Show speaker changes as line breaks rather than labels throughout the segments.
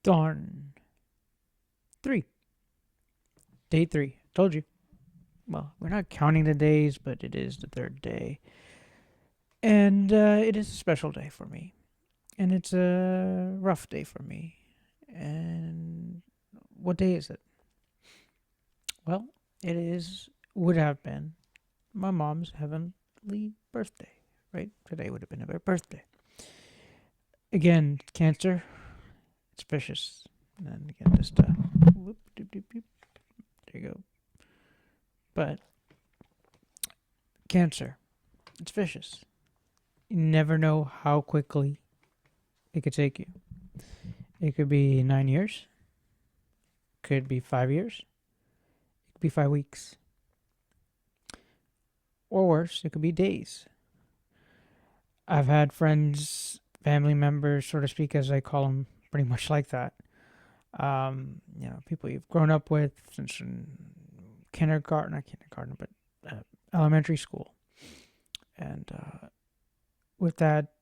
Darn. 3. Day 3. Told you. Well, we're not counting the days, but it is the third day. And it is a special day for me. And it's a rough day for me. And what day is it? Well, would have been my mom's heavenly birthday, right? Today would have been her birthday. Again, Cancer, it's vicious. And then again, just whoop, doop, doop, doop. There you go. But Cancer, it's vicious. You never know how quickly it could take you. It could be 9 years. Could be 5 years. It could be 5 weeks. Or worse, it could be days. I've had friends, family members, so to speak, as I call them, pretty much like that. People you've grown up with since kindergarten, not kindergarten, but elementary school. And with that,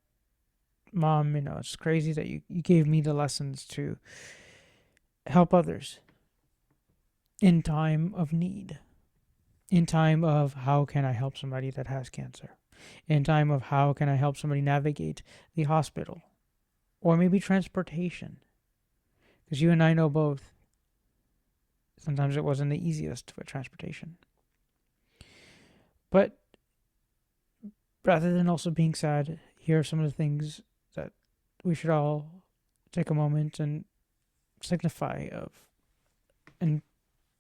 Mom, it's crazy that you gave me the lessons to help others in time of need, in time of how can I help somebody that has cancer, in time of how can I help somebody navigate the hospital, or maybe transportation. Because you and I know both, sometimes it wasn't the easiest for transportation. But rather than also being sad, here are some of the things that we should all take a moment and signify of, and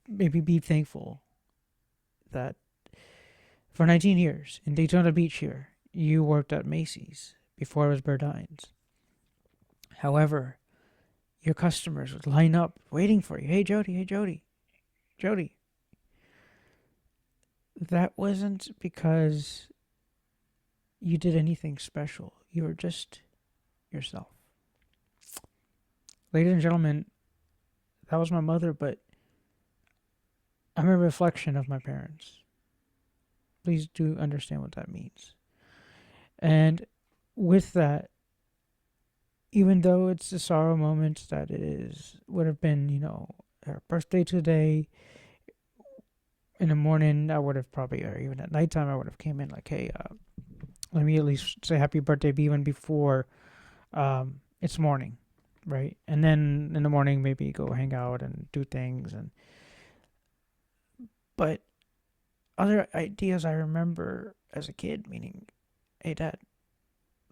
maybe be thankful that for 19 years in Daytona Beach here, you worked at Macy's before it was Burdines. However, your customers would line up waiting for you. Hey, Jody. Hey, Jody. Jody. That wasn't because you did anything special. You were just yourself. Ladies and gentlemen, that was my mother, but I'm a reflection of my parents. Please do understand what that means. And with that, even though it's a sorrow moment that would have been, her birthday today, in the morning, I would have probably, or even at nighttime, I would have came in like, hey, let me at least say happy birthday even before it's morning, right? And then in the morning, maybe go hang out and do things. But other ideas I remember as a kid, meaning, hey, Dad,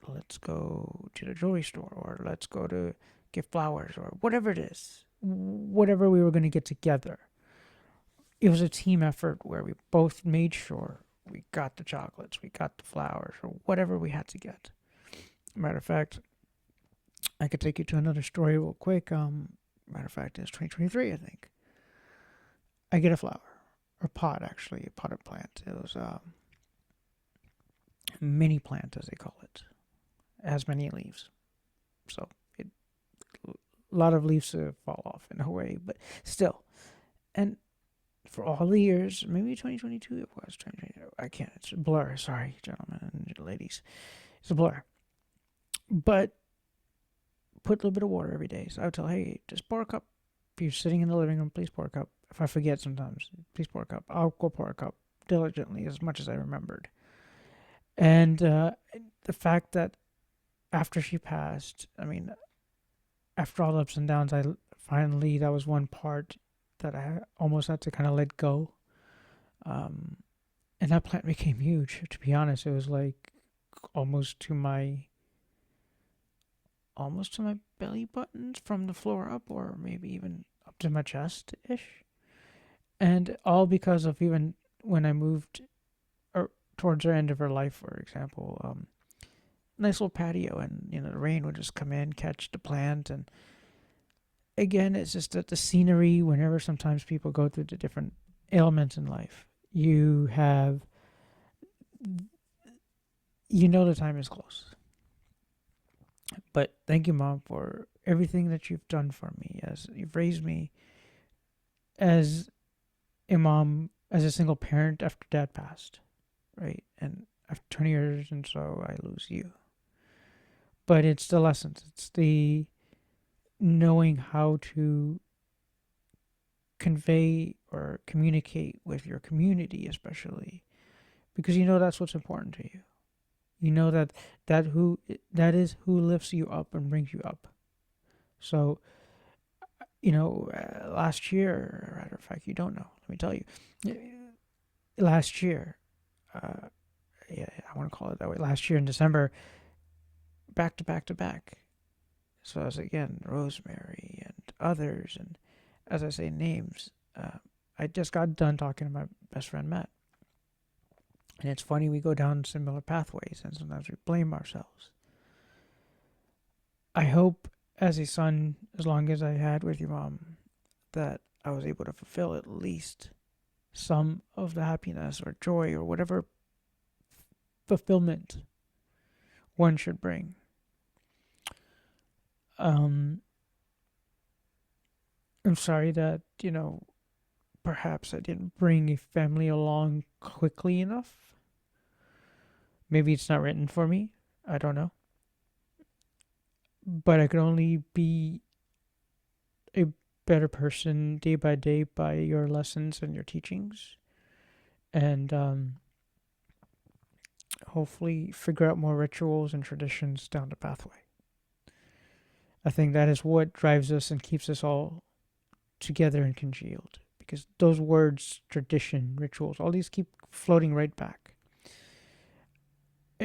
let's go to the jewelry store, or let's go to get flowers, or whatever it is, whatever we were going to get together. It was a team effort where we both made sure we got the chocolates, we got the flowers, or whatever we had to get. Matter of fact, I could take you to another story real quick. Matter of fact, it's 2023, I think. I get a flower, or pot, actually, a potted plant. It was a mini plant, as they call it. It has many leaves, so a lot of leaves fall off in a way, but still. And for all the years, maybe 2022 it was, 2022, I can't, it's a blur, sorry, gentlemen and ladies, it's a blur. But put a little bit of water every day. So I would tell, hey, just pour a cup. If you're sitting in the living room, please pour a cup. If I forget sometimes, please pour a cup. I'll go pour a cup diligently as much as I remembered. And the fact that after she passed, after all the ups and downs, that was one part that I almost had to kind of let go. And that plant became huge. To be honest, it was like almost to my belly buttons from the floor up, or maybe even up to my chest ish. And all because of, even when I moved towards the end of her life, for example, nice little patio, and the rain would just come in, catch the plant. And again, it's just that the scenery, whenever sometimes people go through the different ailments in life, the time is close. But thank you, Mom, for everything that you've done for me, as you've raised me as a mom, as a single parent after Dad passed, right? And after 20 years and so, I lose you. But it's the lessons. It's the knowing how to convey or communicate with your community, especially because you know that's what's important to you. You know that is who lifts you up and brings you up. So last year, matter of fact, you don't know. Let me tell you, last year, uh, yeah, I want to call it that way. Last year in December, back to back to back. So as again, Rosemary and others, and as I say names, I just got done talking to my best friend Matt, and it's funny we go down similar pathways, and sometimes we blame ourselves. I hope, as a son, as long as I had with your mom, that I was able to fulfill at least some of the happiness or joy or whatever fulfillment one should bring. I'm sorry that, perhaps I didn't bring a family along quickly enough. Maybe it's not written for me. I don't know. But I could only be a better person day by day by your lessons and your teachings. And hopefully figure out more rituals and traditions down the pathway. I think that is what drives us and keeps us all together and congealed. Because those words, tradition, rituals, all these keep floating right back.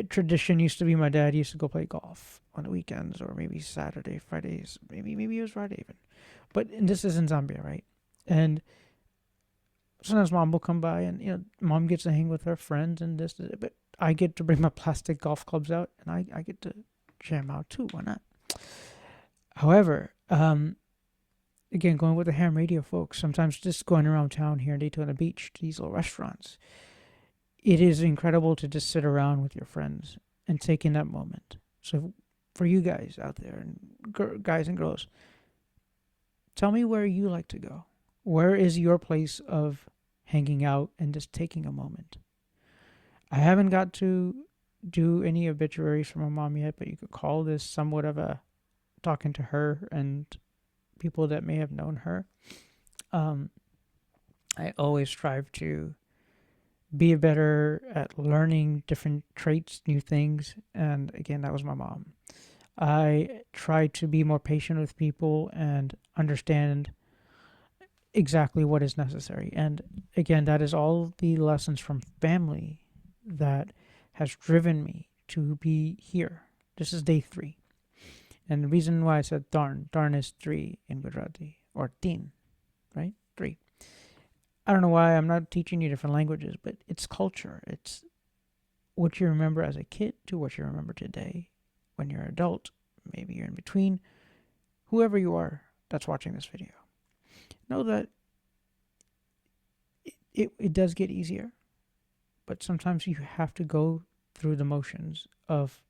Tradition used to be my dad used to go play golf on the weekends, or maybe Saturday, Fridays, maybe it was Friday even. But and this is in Zambia, right? And sometimes mom will come by, and mom gets to hang with her friends and this, but I get to bring my plastic golf clubs out, and I get to jam out too. Why not? However, again, going with the ham radio folks, sometimes just going around town here in Daytona Beach to these little restaurants, it is incredible to just sit around with your friends and take in that moment. So for you guys out there, and guys and girls, tell me where you like to go. Where is your place of hanging out and just taking a moment? I haven't got to do any obituaries for my mom yet, but you could call this somewhat of a talking to her and people that may have known her. I always strive to be better at learning different traits, new things, and again, that was my mom. I try to be more patient with people and understand exactly what is necessary. And again, that is all the lessons from family that has driven me to be here. This is day 3. And the reason why I said darn is 3 in Gujarati, or teen, right? 3. I don't know why I'm not teaching you different languages, but it's culture. It's what you remember as a kid to what you remember today when you're an adult. Maybe you're in between. Whoever you are that's watching this video, know that it does get easier, but sometimes you have to go through the motions of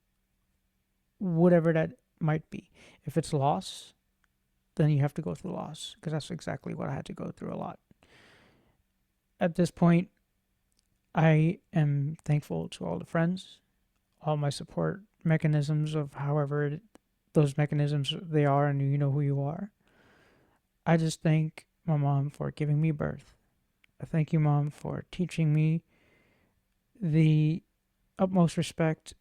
whatever that might be. If it's loss, then you have to go through loss, because that's exactly what I had to go through a lot. At this point, I am thankful to all the friends, all my support mechanisms of however those mechanisms they are, and you know who you are. I just thank my mom for giving me birth. I thank you, Mom, for teaching me the utmost respect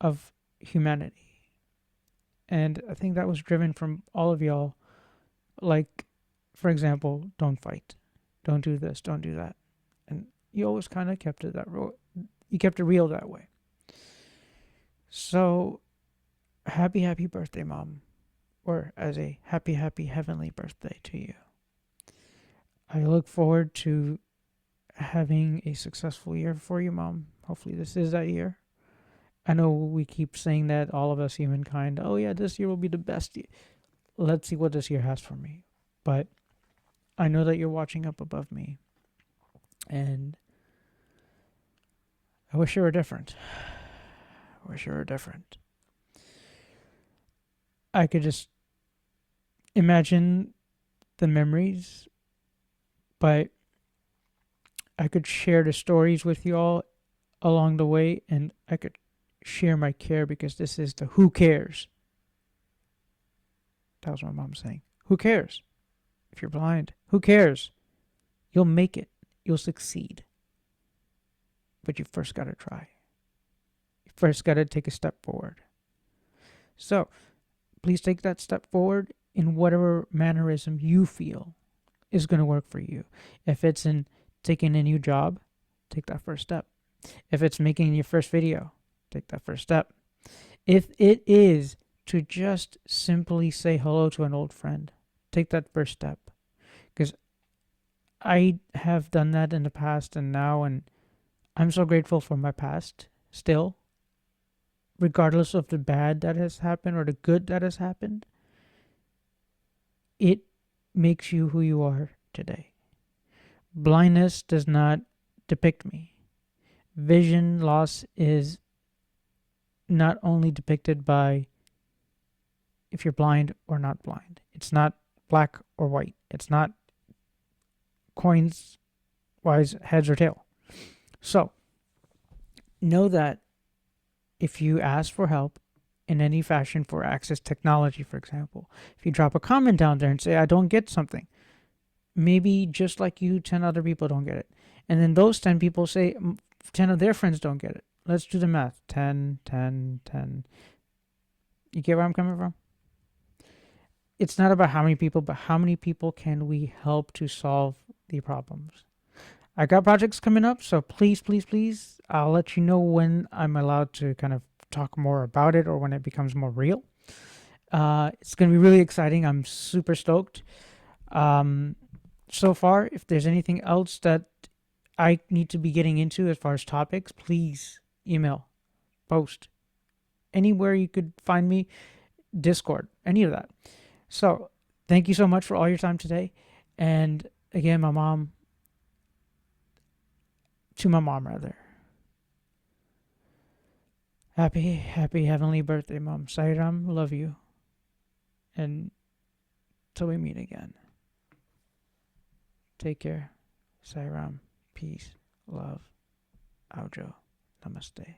of humanity. And I think that was driven from all of y'all. Like, for example, don't fight. Don't do this, don't do that. And you always kind of kept it you kept it real that way. So, happy birthday, Mom. Or as a happy heavenly birthday to you. I look forward to having a successful year for you, Mom. Hopefully this is that year. I know we keep saying that, all of us humankind. Oh yeah, this year will be the best year. Let's see what this year has for me. But I know that you're watching up above me. And I wish you were different. I wish you were different. I could just imagine the memories, but I could share the stories with you all along the way, and I could share my care, because this is the who cares. That was my mom saying. Who cares if you're blind? Who cares? You'll make it. You'll succeed. But you first got to try. You first got to take a step forward. So, please take that step forward in whatever mannerism you feel is going to work for you. If it's in taking a new job, take that first step. If it's making your first video, take that first step. If it is to just simply say hello to an old friend, take that first step. Because I have done that in the past and now, and I'm so grateful for my past still, regardless of the bad that has happened or the good that has happened. It makes you who you are today. Blindness does not depict me. Vision loss is not only depicted by if you're blind or not blind. It's not black or white. It's not coins wise heads or tail. So know that if you ask for help in any fashion for access technology, for example, if you drop a comment down there and say, I don't get something, maybe just like you, 10 other people don't get it. And then those 10 people say 10 of their friends don't get it. Let's do the math. 10, 10, 10. You get where I'm coming from? It's not about how many people, but how many people can we help to solve the problems. I got projects coming up, so please, please, please, I'll let you know when I'm allowed to kind of talk more about it or when it becomes more real. It's going to be really exciting. I'm super stoked. So far, if there's anything else that I need to be getting into as far as topics, please email, post, anywhere you could find me, Discord, any of that. So thank you so much for all your time today. And again, my mom, happy heavenly birthday, Mom. Sairam, love you. And till we meet again, take care. Sairam, peace, love, Aujo, namaste.